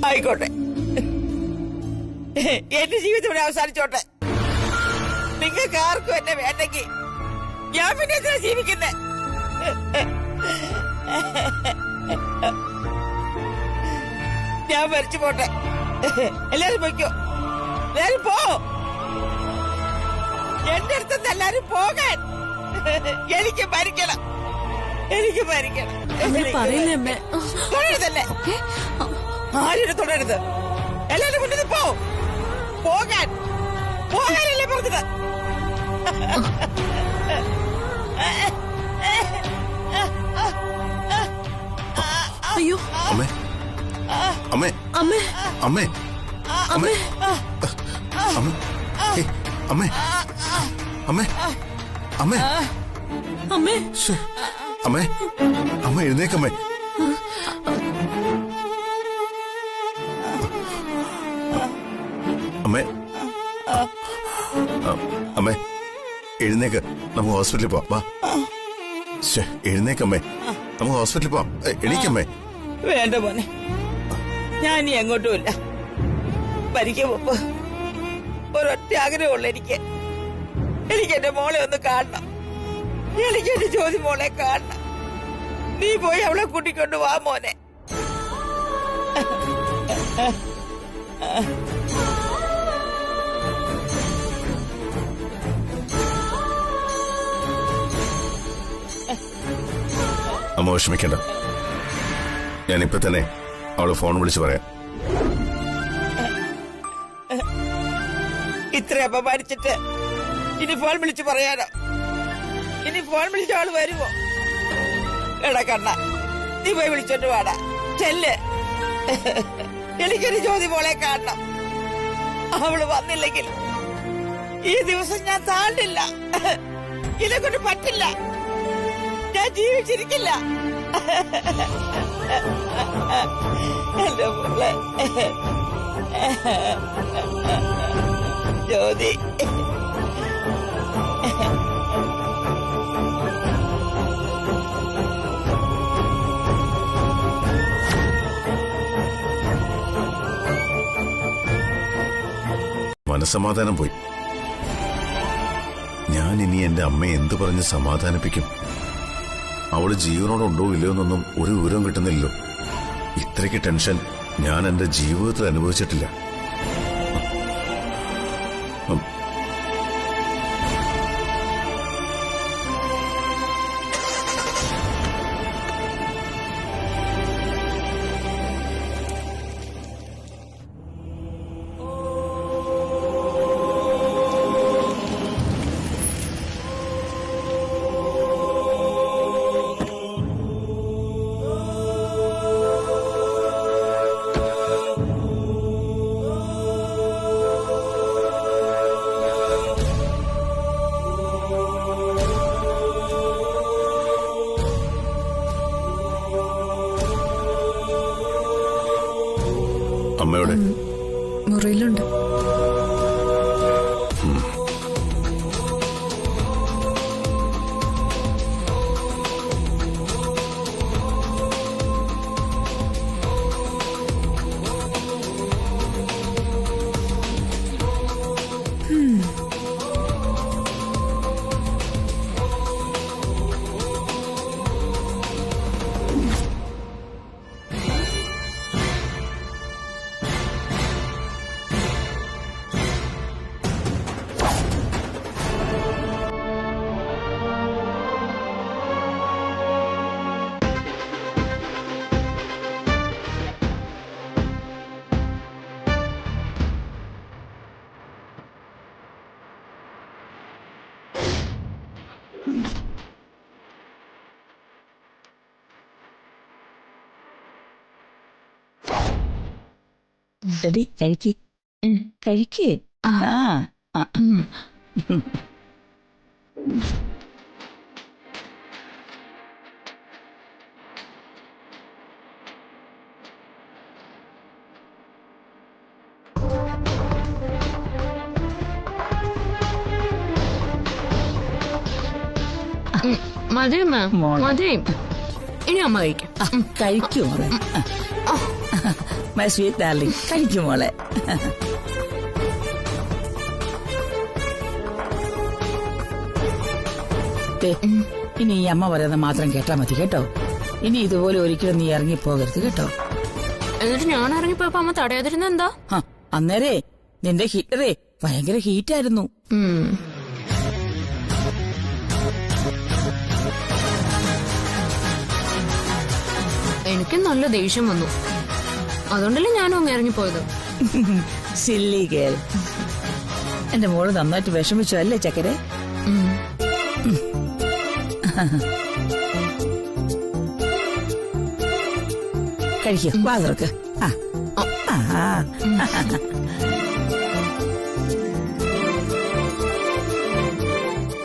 ആയിക്കോട്ടെ, എന്റെ ജീവിതം ഇവിടെ അവസാനിച്ചോട്ടെ. നിങ്ങൾക്ക് ആർക്കും എന്നെ വേണ്ടെങ്കിൽ ഞാൻ പിന്നെ എന്തിനാ ജീവിക്കുന്നേ? ഞാൻ മരിച്ചു പോട്ടെ. എല്ലാരും പൊയ്ക്കോ, എല്ലാരും പോ. എന്റെ അടുത്ത് എല്ലാരും പോകാൻ. എനിക്ക് മരിക്കണം, എനിക്ക് മരിക്കണം. പറയില്ലേ അമ്മേ? തൊടരുതല്ലേ, ആരും തൊടരുത്. എല്ലാരും മുന്നിൽ പോ, പോകാൻ, പോകാനല്ലേ പറഞ്ഞത്? അയ്യോ അമ്മേ, അമ്മേ, അമ്മേ, അമ്മേ, അമ്മേ, അമ്മേ, അമ്മേ, അമ്മേ, അമ്മേ, അമ്മേ, അമ്മേ, അമ്മ എഴുന്നേക്കമ്മേ. അമ്മേ, അമ്മേ എഴുന്നേക്ക്, നമുക്ക് ഹോസ്പിറ്റലിൽ പോവാം. വാ, എഴുന്നേക്കമ്മേ, നമുക്ക് ഹോസ്പിറ്റലിൽ പോവാം. എണീക്കമ്മേ. വേണ്ട മോനെ, ഞാൻ ഇനി എങ്ങോട്ടുമില്ല. മരിക്കും മുമ്പ് ഒരൊറ്റ ആഗ്രഹമുള്ള എനിക്ക് എന്റെ മോളെ ഒന്ന് കാണണം. എനിക്ക് എന്റെ ജ്യോതി മോളെ കാണണം. നീ പോയി അവളെ കൂട്ടിക്കൊണ്ട് വാ മോനെ. അമ്മ വിഷമിക്കണ്ട, ഞാനിപ്പോ തന്നെ അവള് ഫോൺ വിളിച്ച് പറയാം. ഇത്ര അപമാനിച്ചിട്ട് ഇനി ഫോൺ വിളിച്ച് പറയാനോ? ഇനി ഫോൺ വിളിച്ച ആള് വരുമോ? എടാ കണ്ണ, നീ പോയി വിളിച്ചോണ്ട് വാടാ, ചെല്ല്. എനിക്കൊരു ജ്യോതി മോളെ കാണണം. അവള് വന്നില്ലെങ്കിൽ ഈ ദിവസം ഞാൻ താണ്ടില്ല. ഇതെക്കൊണ്ട് പറ്റില്ല, ഞാൻ ജീവിച്ചിരിക്കില്ല. എന്റെ മോളെ ജ്യോതി. മനസമാധാനം പോയി. ഞാൻ ഇനി എന്റെ അമ്മയെ എന്തു പറഞ്ഞ് സമാധാനിപ്പിക്കും? അവള് ജീവനോടുണ്ടോ ഇല്ലയോ എന്നൊന്നും ഒരു വിവരവും കിട്ടുന്നില്ലല്ലോ. ഇത്രയ്ക്ക് ടെൻഷൻ ഞാൻ എന്റെ ജീവിതത്തിൽ അനുഭവിച്ചിട്ടില്ല. അമ്മയുടെ മുറിയിലുണ്ട്. കഴിക്ക് കഴിക്ക്. മതി മതി, ഇനി അമ്മ കഴിക്കും. കഴിക്കൂ മോളെ. മൈ സ്വീറ്റ് ഡാർലിംഗ്, കഴിക്കൂ മോളെ. ഇനി ഈ അമ്മ പറയുന്നത് മാത്രം കേട്ടാ മതി കേട്ടോ. ഇനി ഇതുപോലെ ഒരിക്കലും നീ ഇറങ്ങിപ്പോകരുത് കേട്ടോ. എന്നിട്ട് ഞാൻ ഇറങ്ങിപ്പോയപ്പോ അമ്മ തടയാതിരുന്ന എന്താ? അന്നേരേ നിന്റെ ഹീറ്ററേ ഭയങ്കര ഹീറ്റായിരുന്നു. എനിക്ക് നല്ല ദേഷ്യം വന്നു, അതുകൊണ്ടല്ലേ ഞാനും അങ്ങ് ഇറങ്ങിപ്പോയത്. സില്ലി ഗേൾ, എന്റെ മോള് നന്നായിട്ട് വിഷമിച്ചു അല്ലേ ചക്കരെ? കഴിക്കും, വാതർക്ക്.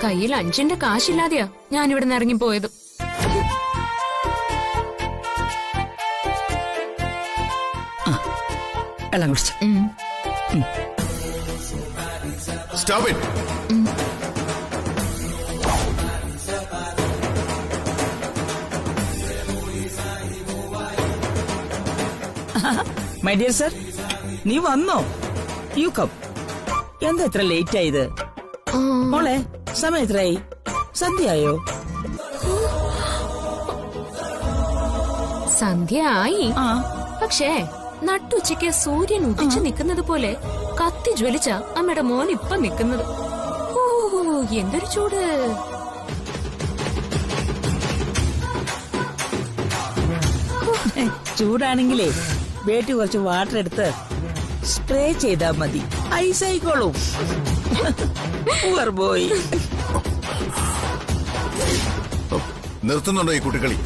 കയ്യിൽ 5 കാശില്ലാതെയാ ഞാൻ ഇവിടെ നിന്ന് ഇറങ്ങിപ്പോയത്. വെള്ളം കുടിച്ചു. Stop it. My dear sir, നീ വന്നോ? You come. എന്താ ഇത്ര ലേറ്റ് ആയത് മോളെ? സമയം എത്രയായി? സന്ധ്യയായോ? സന്ധ്യ ആയി, പക്ഷേ നട്ടുച്ചയ്ക്ക് സൂര്യൻ ഉദിച്ചു നിൽക്കുന്നത് പോലെ കത്തി ജ്വലിച്ച അമ്മയുടെ മോൻ ഇപ്പൊ നിൽക്കുന്നത്. ഓ, എന്തൊരു ചൂട്! ചൂടാണെങ്കിലേ വേട്ടി കുറച്ച് വാട്ടർ എടുത്ത് സ്പ്രേ ചെയ്താ മതി, ഐസായിക്കോളൂ. പോയി നിർത്തുന്നുണ്ടോ ഈ കുട്ടികളി?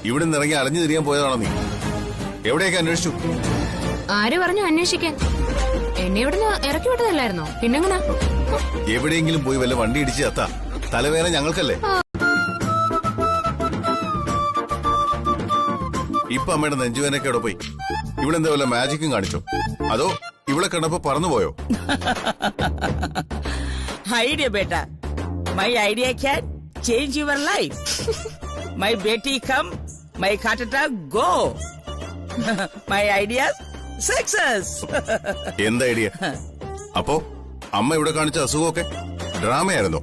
ഇവിടെ നിന്ന് ഇറങ്ങി അലഞ്ഞു തിരിയാൻ പോയതാണോ നീ? എവിടെയൊക്കെ അന്വേഷിച്ചു? ആര് പറഞ്ഞു അന്വേഷിക്കാൻ? എന്നെ ഇവിടുന്ന് ഇറക്കി വിട്ടതല്ലായിരുന്നോ? പിന്നെങ്ങനെ? എവിടെയെങ്കിലും പോയി വല്ല വണ്ടി ഇടിച്ച് ചത്താ തലവേദന ഞങ്ങൾക്കല്ലേ? ഇപ്പൊ അമ്മയുടെ നെഞ്ചുവേനൊക്കെ എവിടെ പോയി? ഇവിടെ എന്താ വല്ല മാജിക്കും കാണിച്ചോ? അതോ ഇവിടെ കിടന്നപ്പോ പറന്നുപോയോ? ഐഡിയ ബേട്ട, my idea can change your life. My ബേട്ടി come, my heart attack go. My idea success. എന്ത് ഐഡിയ? അപ്പോ അമ്മ ഇവിടെ കാണിച്ച അസുഖമൊക്കെ ഡ്രാമയായിരുന്നോ?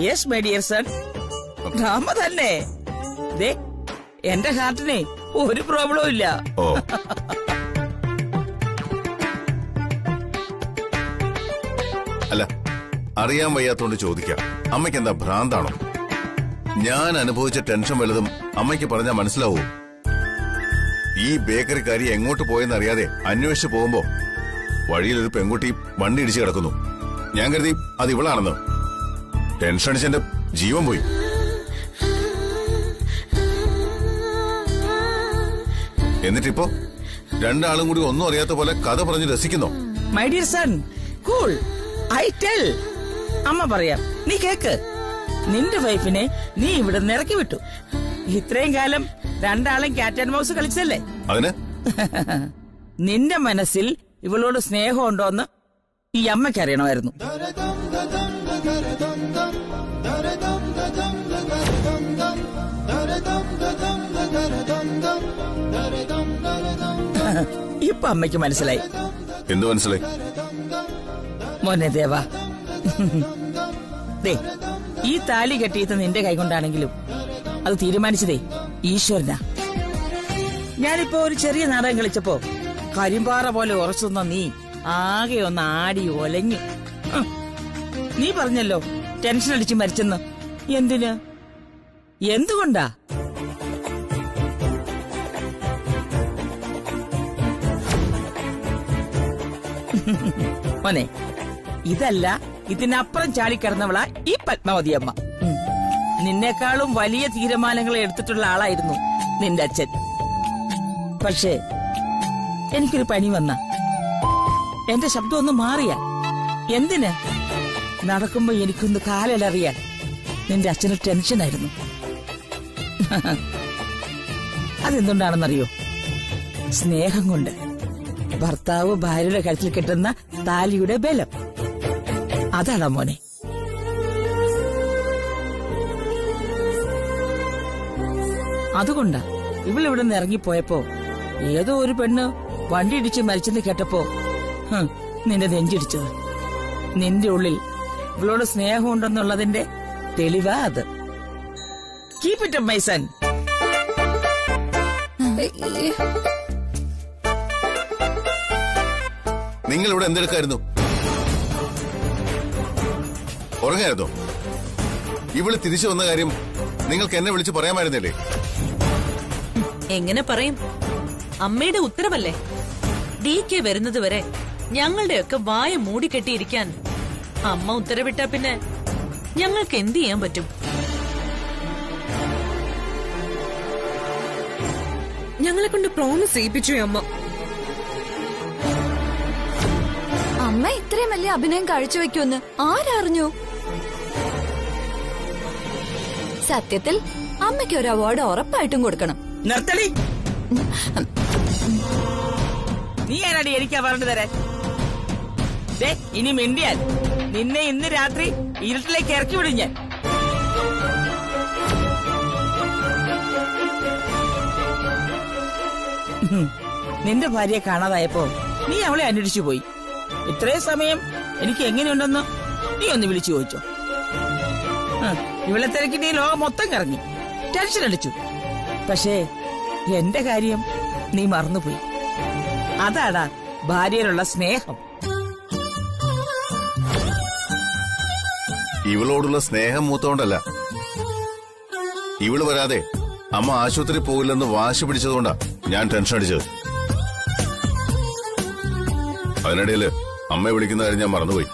Yes my dear son, drama തന്നെ. ദേ, എന്റെ ഹാർട്ടിന് ഒരു പ്രോബ്ലവും ഇല്ല. ഓ, അല്ല, അറിയാൻ വയ്യാത്തോണ്ട് ചോദിക്കാം. അമ്മയ്ക്ക് എന്താ ഭ്രാന്താണോ? ഞാൻ അനുഭവിച്ച ടെൻഷൻ വലുതും അമ്മയ്ക്ക് പറഞ്ഞാൽ മനസ്സിലാവൂ? ഈ ബേക്കറിക്കാരി എങ്ങോട്ട് പോയെന്നറിയാതെ അന്വേഷിച്ചു പോകുമ്പോ വഴിയിലൊരു പെൺകുട്ടി വണ്ടി ഇടിച്ചു കിടക്കുന്നു. ഞാൻ കരുതി അത് ഇവളാണെന്ന്. ടെൻഷൻ അടിച്ചെന്റെ ജീവൻ പോയി. എന്നിട്ടിപ്പോ രണ്ടാളും കൂടി ഒന്നും അറിയാത്ത പോലെ കഥ പറഞ്ഞ് രസിക്കുന്നോ? My dear son, cool. I tell. അമ്മ പറയാം, നീ കേക്ക്. നിന്റെ വൈഫിനെ നീ ഇവിടെ ഇറക്കി വിട്ടു. ഇത്രയും കാലം രണ്ടാളും ക്യാറ്റ് ആൻഡ് മൗസ് കളിച്ചല്ലേ? അതിന് നിന്റെ മനസ്സിൽ ഇവളോട് സ്നേഹമുണ്ടോന്ന് ഈ അമ്മയ്ക്ക് അറിയണമായിരുന്നു. ഇപ്പൊ അമ്മയ്ക്ക് മനസ്സിലായി. എന്ത് മനസ്സിലായി? മോനെ ദേവാ, ദേ, ഈ താലി കെട്ടിയത് നിന്റെ കൈകൊണ്ടാണെങ്കിലും അത് തീരുമാനിച്ചതേ ഈശ്വരനാ. ഞാനിപ്പോ ഒരു ചെറിയ നാടകം കളിച്ചപ്പോ കരിമ്പാറ പോലെ ഉറച്ചുന്ന നീ ആകെ ഒന്ന് ആടി ഒലഞ്ഞു. നീ പറഞ്ഞല്ലോ ടെൻഷൻ അടിച്ച് മരിച്ചെന്ന്. എന്തിന്? എന്തുകൊണ്ടാ? മോനെ, ഇതല്ല ഇതിനപ്പുറം ചാടിക്കിടന്നവളാ ഈ പത്മാവതി അമ്മ. നിന്നെക്കാളും വലിയ തീരുമാനങ്ങൾ എടുത്തിട്ടുള്ള ആളായിരുന്നു നിന്റെ അച്ഛൻ. പക്ഷേ എനിക്കൊരു പനി വന്ന എന്റെ ശബ്ദം ഒന്ന് മാറിയ എന്തിന്? നടക്കുമ്പോ എനിക്കൊന്ന് കാലിലറിയാൻ നിന്റെ അച്ഛന് ടെൻഷനായിരുന്നു. അതെന്തുകൊണ്ടാണെന്നറിയോ? സ്നേഹം കൊണ്ട്. ഭർത്താവ് ഭാര്യയുടെ കഴുത്തിൽ കെട്ടുന്ന താലിയുടെ ബലം അതാണ് മോനെ. അതുകൊണ്ടാ ഇവളിവിടെ നിന്ന് ഇറങ്ങിപ്പോയപ്പോ ഏതോ ഒരു പെണ്ണ് വണ്ടി ഇടിച്ച് മരിച്ചെന്ന് കേട്ടപ്പോ നിന്റെ നെഞ്ചിടിച്ചത്. നിന്റെ ഉള്ളിൽ ഇവളോട് സ്നേഹമുണ്ടെന്നുള്ളതിന്റെ തെളിവാ അത്. Keep it up my son. നിങ്ങൾ ഇവിടെ എന്തെടുക്കായിരുന്നു? ഉറങ്ങായിരുന്നോ? ഇവള് തിരിച്ചു വന്ന കാര്യം നിങ്ങൾക്ക് എന്നെ വിളിച്ച് പറയാമായിരുന്നില്ലേ? എങ്ങനെ പറയും? അമ്മയുടെ ഉത്തരവല്ലേ. DK വരുന്നത് വരെ ഞങ്ങളുടെയൊക്കെ വായ മൂടിക്കെട്ടിയിരിക്കാൻ അമ്മ ഉത്തരവിട്ടാ പിന്നെ ഞങ്ങൾക്ക് എന്ത് ചെയ്യാൻ പറ്റും? ഞങ്ങളെ കൊണ്ട് പ്രോമിസ് ചെയ്യിപ്പിച്ചു അമ്മ. അമ്മ ഇത്രയും വലിയ അഭിനയം കാഴ്ചവെക്കുമെന്ന് ആരറിഞ്ഞു? സത്യത്തിൽ അമ്മയ്ക്ക് ഒരു അവാർഡ് ഉറപ്പായിട്ടും കൊടുക്കണം. നിർത്തടി. നീ ആരാടി എനിക്ക് അവാർഡ് തരാൻ? ഇനി മിണ്ടിയാൽ നിന്നെ ഇന്ന് രാത്രി ഇരുട്ടിലേക്ക് ഇറക്കി വിടും ഞാൻ. നിന്റെ ഭാര്യയെ കാണാതായപ്പോ നീ അവളെ അന്വേഷിച്ചു പോയി. ഇത്രയും സമയം എനിക്ക് എങ്ങനെയുണ്ടെന്ന് നീ ഒന്ന് വിളിച്ചു ചോദിച്ചോ? ഇവളെ തിരക്കി നീ ലോകം മൊത്തം കറങ്ങി, ടെൻഷൻ അടിച്ചു. പക്ഷേ എന്റെ കാര്യം നീ മറന്നുപോയി. അതാടാ ഭാര്യയിലുള്ള സ്നേഹം. ഇവളോടുള്ള സ്നേഹം മൂത്തോണ്ടല്ല, ഇവള് വരാതെ അമ്മ ആശുപത്രി പോകില്ലെന്ന് വാശി പിടിച്ചതുകൊണ്ടാ ഞാൻ ടെൻഷൻ അടിച്ചത്. അതിനിടയില് അമ്മയെ വിളിക്കുന്ന കാര്യം ഞാൻ മറന്നുപോയി.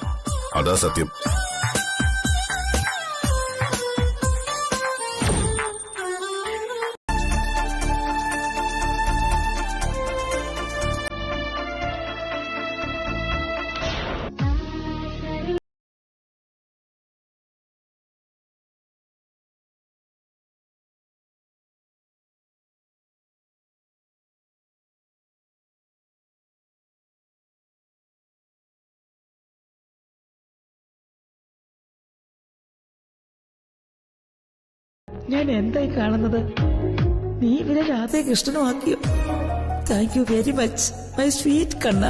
അതാ സത്യം. ഞാൻ എന്തായി കാണുന്നത്? നീ ഇവരെ രാധേ കൃഷ്ണനുമാക്കിയോ? Thank you very much my sweet കണ്ണ.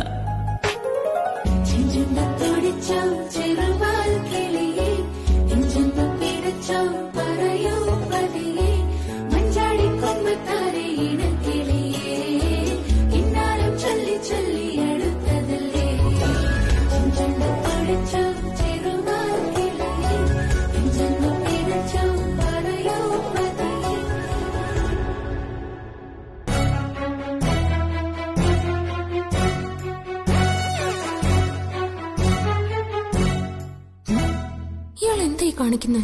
കാണിക്കുന്നു.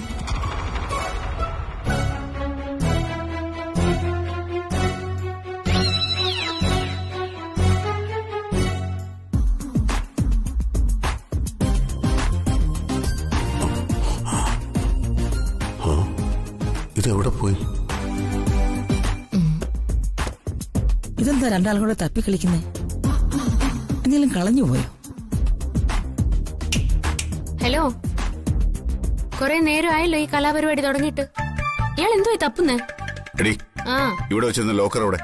ഇതെവിടെ പോയി? ഇതെന്താ രണ്ടാളും കൂടെ തപ്പിക്കളിക്കുന്നേ? എന്തെങ്കിലും കളഞ്ഞുപോയോ? ഹലോ, കൊറേ നേരമായല്ലോ ഈ കലാപരിപാടി തുടങ്ങിയിട്ട്. ഇയാൾ എന്തോ തപ്പുന്നേ? ഇവിടെ വെച്ചിരുന്ന ലോക്കർ അവിടെ.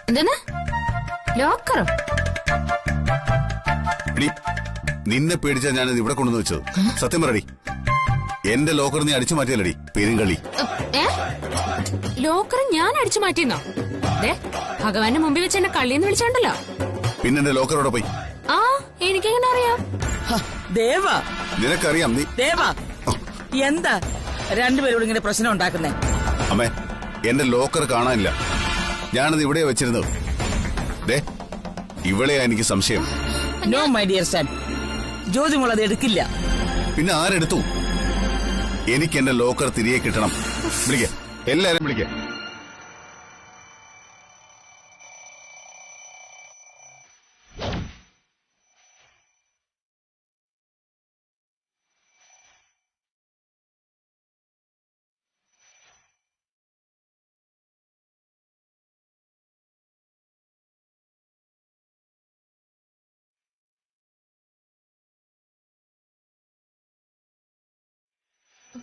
എന്തെന്ന്? ലോക്കറോ? നിന്നെ പേടിച്ചാ ഞാനിത് ഇവിടെ കൊണ്ടുവന്ന് വെച്ചത്. സത്യം പറയടി, എന്റെ ലോക്കർ നീ അടിച്ചു മാറ്റിയല്ലടി പെരുങ്കളി. ലോക്കർ ഞാൻ അടിച്ചു മാറ്റിയെന്നോ? ഭഗവാന്റെ മുമ്പിൽ വെച്ച് എന്നെ കള്ളിന്ന് വിളിച്ചോണ്ടല്ലോ. പിന്നെ എന്റെ ലോക്കർ അവിടെ പോയി. ആ, എനിക്കെങ്ങനെ അറിയാം? ദേവാ, നിനക്കറിയാം. നീ ദേവാ, എന്താ രണ്ടുപേരോട് ഇങ്ങനെ പ്രശ്നം ഉണ്ടാക്കുന്നേ? അമ്മേ, എന്റെ ലോക്കർ കാണാനില്ല. ഞാനത് ഇവിടെ വെച്ചിരുന്നത്. ഇവളെയാ എനിക്ക് സംശയം. നോ മൈ ഡിയർ സൺ, ജ്യോതിമോൾ അത് എടുക്കില്ല. പിന്നെ ആരെടുത്തു? എനിക്ക് എന്റെ ലോക്കർ തിരികെ കിട്ടണം. വിളിക്ക, എല്ലാരും വിളിക്ക.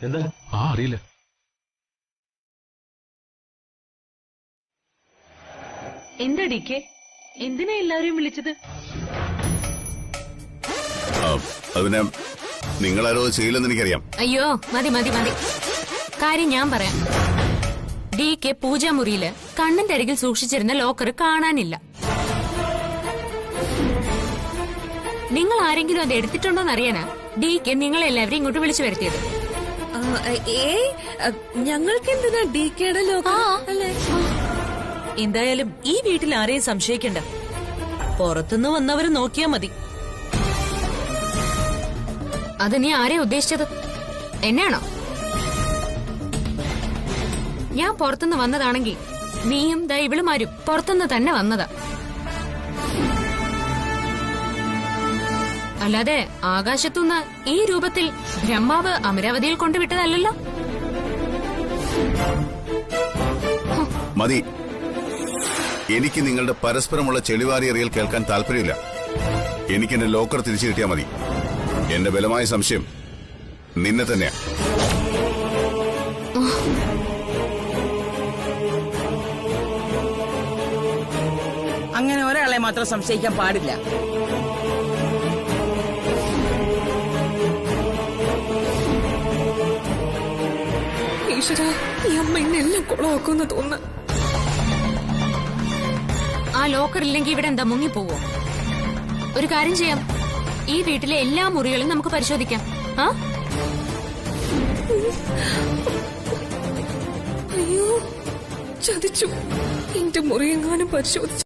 എന്താ? അറിയില്ല. എന്താ DK? എന്തിനാ എല്ലാവരെയും വിളിച്ചത്? അതിനെ നിങ്ങളാരോ ചെയ്യില്ലെന്ന് എനിക്കറിയാം. അയ്യോ മതി മതി മതി. കാര്യം ഞാൻ പറയാം. DK പൂജാമുറിയില് കണ്ണന്റെ അരികിൽ സൂക്ഷിച്ചിരുന്ന ലോക്കർ കാണാനില്ല. നിങ്ങൾ ആരെങ്കിലും അത് എടുത്തിട്ടുണ്ടോന്ന് അറിയാനാ DK നിങ്ങളെല്ലാവരും ഇങ്ങോട്ട് വിളിച്ചു വരുത്തിയത്. ഞങ്ങൾക്ക് എന്തിനാ DKയുടെ ലോക്കർ അല്ലേ? എന്തായാലും ഈ വീട്ടിൽ ആരെയും സംശയിക്കണ്ട. പുറത്തുനിന്ന് വന്നവര് നോക്കിയാ മതി. അത് നീ ആരെയാ ഉദ്ദേശിച്ചത്? എന്നെയാണോ? ഞാൻ പുറത്തുനിന്ന് വന്നതാണെങ്കിൽ നീയും ദാ ഇവളുമാരും പുറത്തുനിന്ന് തന്നെ വന്നതാ. അല്ലാതെ ആകാശത്തുനിന്ന് ഈ രൂപത്തിൽ ബ്രഹ്മാവ് അമരാവതിയിൽ കൊണ്ടുവിട്ടതല്ലോ. മതി. എനിക്ക് നിങ്ങളുടെ പരസ്പരമുള്ള ചെളിവാരിയറിയൽ കേൾക്കാൻ താല്പര്യമില്ല. എനിക്ക് എന്റെ ലോക്കർ തിരിച്ചു കിട്ടിയാൽ മതി. എന്റെ ബലമായ സംശയം നിന്നെ തന്നെയാ. അങ്ങനെ ഒരാളെ മാത്രം സംശയിക്കാൻ പാടില്ല. ഈശ്വരാ, ഈ അമ്മ ഇന്നെല്ലാം കുളമാക്കുമെന്ന് തോന്നുന്നു. ആ ലോക്കർ ഇല്ലെങ്കിൽ ഇവിടെ എന്താ മുങ്ങിപ്പോവോ? ഒരു കാര്യം ചെയ്യാം, ഈ വീട്ടിലെ എല്ലാ മുറികളും നമുക്ക് പരിശോധിക്കാം. അയ്യോ, ചതിച്ചു. എന്റെ മുറിയെങ്ങാനും പരിശോധിച്ചു.